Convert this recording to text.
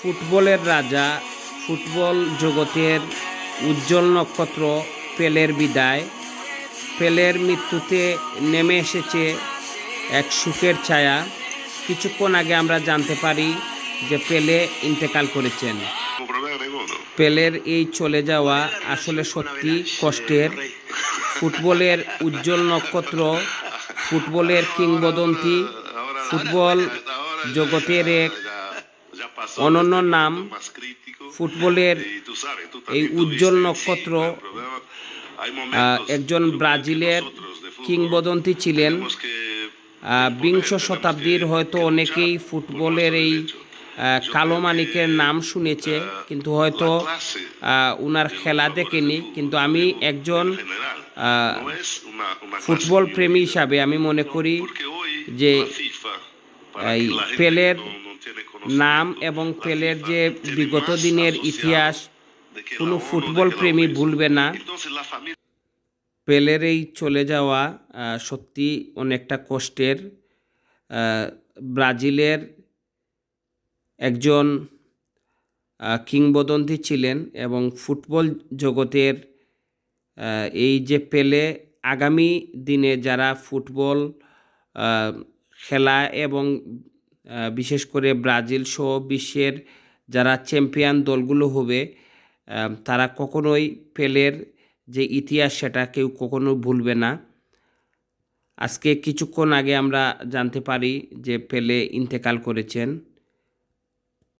ফুটবলের রাজা, ফুটবল জগতের উজ্জ্বল নক্ষত্র পেলের বিদায়। পেলের মৃত্যুতে নেমে এসেছে এক শোকের ছায়া। কিছুক্ষণ আগে আমরা জানতে পারি যে পেলে ইন্তেকাল করেছেন। পেলের এই চলে যাওয়া আসলে সত্যি কষ্টের। ফুটবলের উজ্জ্বল নক্ষত্র, ফুটবলের কিংবদন্তি, ফুটবল জগতের এক অনন্য নাম। ফুটবলের এই উজ্জ্বল নক্ষত্র একজন ব্রাজিলের কিংবদন্তি ছিলেন। বিংশ শতাব্দীর হয়তো অনেকেই ফুটবলের এই কালো মানিকের নাম শুনেছে, কিন্তু হয়তো উনার খেলা দেখেনি। কিন্তু আমি একজন ফুটবল প্রেমী হিসাবে আমি মনে করি যে এই পেলের নাম এবং পেলের যে বিগত দিনের ইতিহাস কোনো ফুটবল প্রেমী ভুলবে না। পেলের এই চলে যাওয়া সত্যি অনেকটা কষ্টের। ব্রাজিলের একজন কিংবদন্তি ছিলেন এবং ফুটবল জগতের এই যে পেলে আগামী দিনে যারা ফুটবল খেলা এবং বিশেষ করে ব্রাজিল সহ বিশ্বের যারা চ্যাম্পিয়ন দলগুলো হবে, তারা কখনোই পেলের যে ইতিহাস সেটা কেউ কখনো ভুলবে না। আজকে কিছুক্ষণ আগে আমরা জানতে পারি যে পেলে ইন্তেকাল করেছেন।